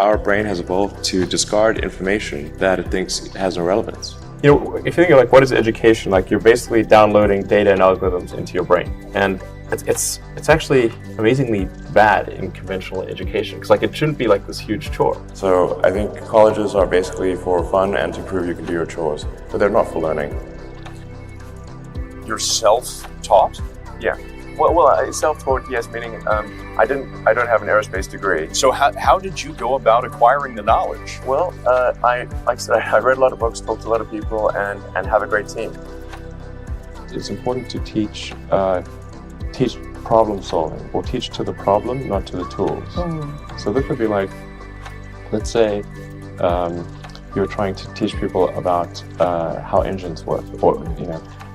our brain has evolved to discard information that it thinks has no relevance. You know, if you think of like what is education, like you're basically downloading data and algorithms into your brain, and it's actually amazingly bad in conventional education because like it shouldn't be like this huge chore. So I think colleges are basically for fun and to prove you can do your chores, but they're not for learning. You're self-taught? Yeah. Well, self-taught, yes, meaning I don't have an aerospace degree. So how did you go about acquiring the knowledge? Well, like I said, I read a lot of books, talked to a lot of people, and have a great team. It's important to teach problem solving, or teach to the problem, not to the tools. So this would be like, let's say you're trying to teach people about how engines work, or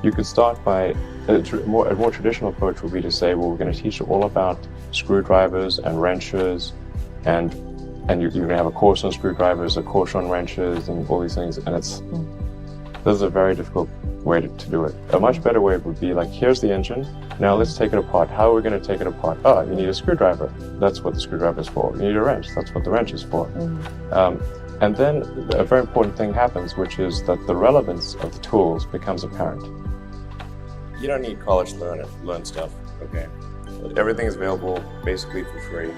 you could start by a more traditional approach would be to say, well, we're going to teach you all about screwdrivers and wrenches, and you're going to have a course on screwdrivers, a course on wrenches, and all these things. And this is a very difficult way to do it. A much better way would be like, here's the engine. Now let's take it apart. How are we going to take it apart? Oh, you need a screwdriver. That's what the screwdriver is for. You need a wrench. That's what the wrench is for. And then a very important thing happens, which is that the relevance of the tools becomes apparent. You don't need college to learn stuff, okay? Everything is available basically for free.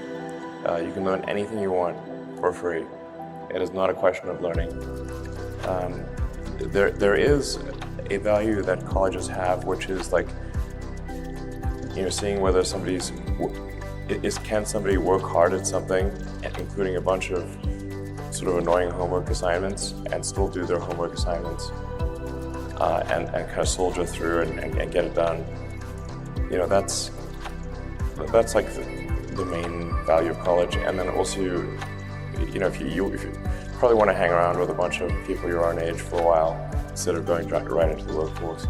You can learn anything you want for free. It is not a question of learning. There is a value that colleges have, which is like, seeing whether can somebody work hard at something, including a bunch of sort of annoying homework assignments, and still do their homework assignments, and kind of soldier through and get it done. That's like the main value of college. And then also, if you probably want to hang around with a bunch of people your own age for a while instead of going right into the workforce.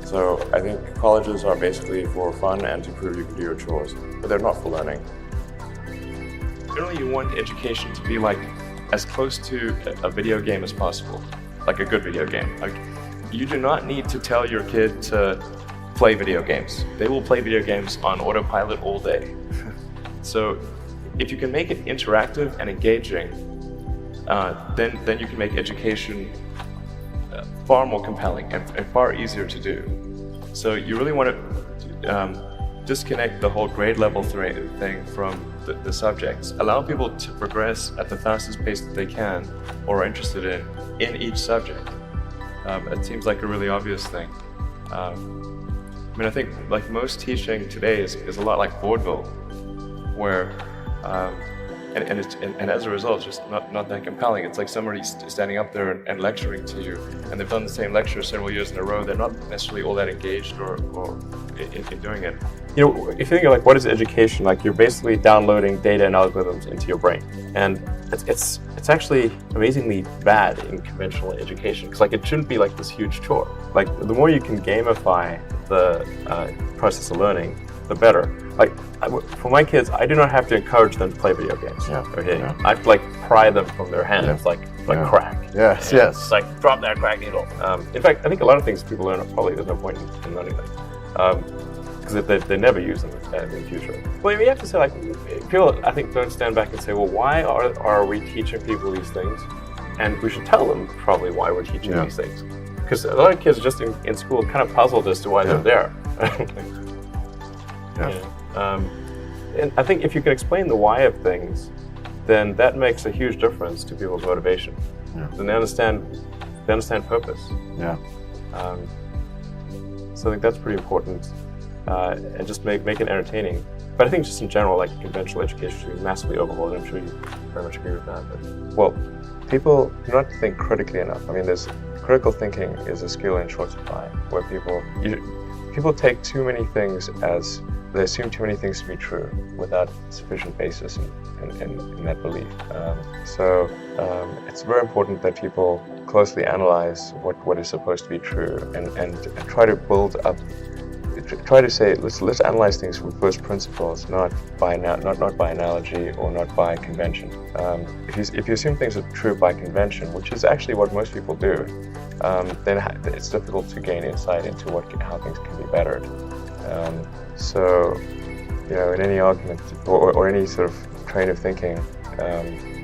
So I think colleges are basically for fun and to prove you can do your chores, but they're not for learning. Generally, you want education to be like as close to a video game as possible, like a good video game. Like, you do not need to tell your kid to play video games. They will play video games on autopilot all day. So if you can make it interactive and engaging, then you can make education far more compelling and far easier to do. So you really want to disconnect the whole grade level thing from the subjects. Allow people to progress at the fastest pace that they can or are interested in each subject. It seems like a really obvious thing. I think like most teaching today is a lot like vaudeville, where and as a result, it's just not that compelling. It's like somebody standing up there and lecturing to you, and they've done the same lecture several years in a row. They're not necessarily all that engaged or in doing it. If you think of like what is education, like you're basically downloading data and algorithms into your brain, and it's actually amazingly bad in conventional education because like it shouldn't be like this huge chore. Like the more you can gamify the process of learning, the better. Like for my kids, I do not have to encourage them to play video games. Okay, I have to like pry them from their hands, like crack. Yes. It's like drop that crack needle. In fact, I think a lot of things people learn probably there's no point in learning them because they never use them in the future. Well, you have to say like people I think don't stand back and say, well, why are we teaching people these things? And we should tell them probably why we're teaching these things. Because a lot of kids are just in school kind of puzzled as to why they're there. And I think if you can explain the why of things, then that makes a huge difference to people's motivation. Then they understand purpose. So I think that's pretty important, and just make it entertaining. But I think just in general, like conventional education should be massively overhauled. I'm sure you very much agree with that. But, well, people do not think critically enough. I mean, critical thinking is a skill in short supply, where people take too many things they assume too many things to be true without sufficient basis in that belief. So it's very important that people closely analyze what is supposed to be true and try to build up. Try to say let's analyze things from first principles, not by analogy or not by convention. If you assume things are true by convention, which is actually what most people do, then it's difficult to gain insight into how things can be bettered. So, in any argument or any sort of train of thinking,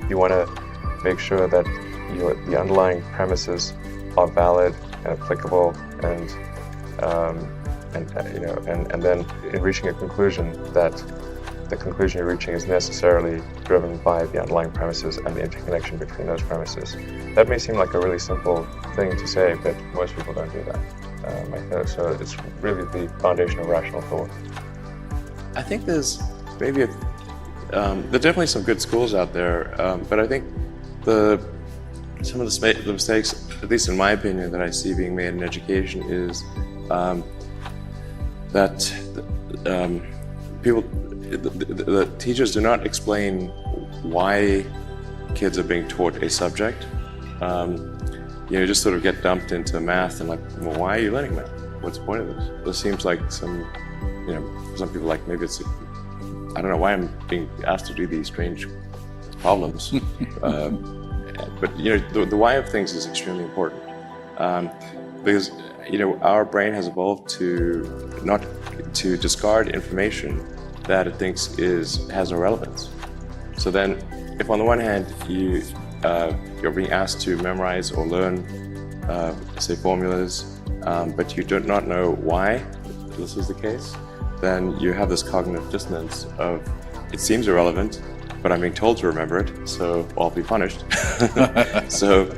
You want to make sure that the underlying premises are valid and applicable, and then in reaching a conclusion, that the conclusion you're reaching is necessarily driven by the underlying premises and the interconnection between those premises. That may seem like a really simple thing to say, but most people don't do that. So it's really the foundation of rational thought. I think there's maybe there are definitely some good schools out there, but I think some of the mistakes, at least in my opinion, that I see being made in education is that the teachers do not explain why kids are being taught a subject. You just sort of get dumped into math and like, well, why are you learning math? What's the point of this? This seems like some people, like maybe it's, I don't know why I'm being asked to do these strange problems. But the why of things is extremely important, because our brain has evolved to discard information that it thinks has no relevance. So then, if on the one hand you're being asked to memorize or learn, say, formulas, but you do not know why this is the case, then you have this cognitive dissonance of, it seems irrelevant, but I'm being told to remember it, so I'll be punished. so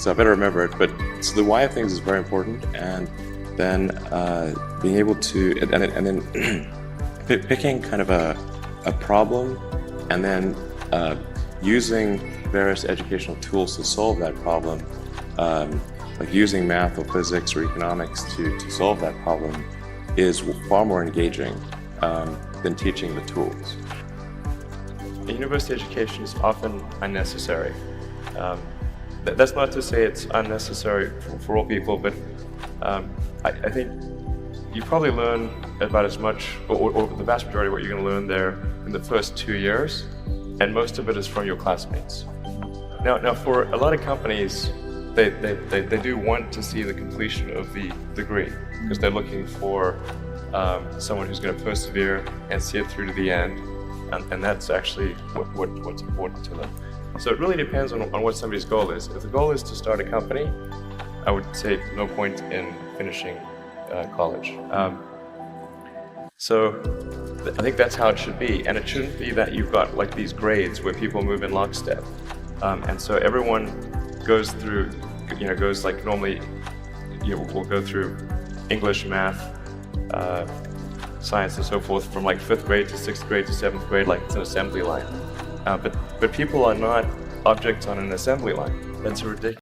I better remember it. But so the why of things is very important, and then being able to, and then picking kind of a problem, and then using various educational tools to solve that problem, like using math or physics or economics to solve that problem, is far more engaging than teaching the tools. University education is often unnecessary. That's not to say it's unnecessary for all people, but I think you probably learn about as much, or the vast majority of what you're going to learn there in the first 2 years, and most of it is from your classmates. Now for a lot of companies, they do want to see the completion of the degree, because they're looking for someone who's going to persevere and see it through to the end. And that's actually what's important to them. So it really depends on what somebody's goal is. If the goal is to start a company, I would say no point in finishing college. So I think that's how it should be. And it shouldn't be that you've got like these grades where people move in lockstep. And so everyone goes through, goes like normally, we'll go through English, math, science and so forth from like 5th grade to 6th grade to 7th grade, like it's an assembly line. But people are not objects on an assembly line. That's ridiculous.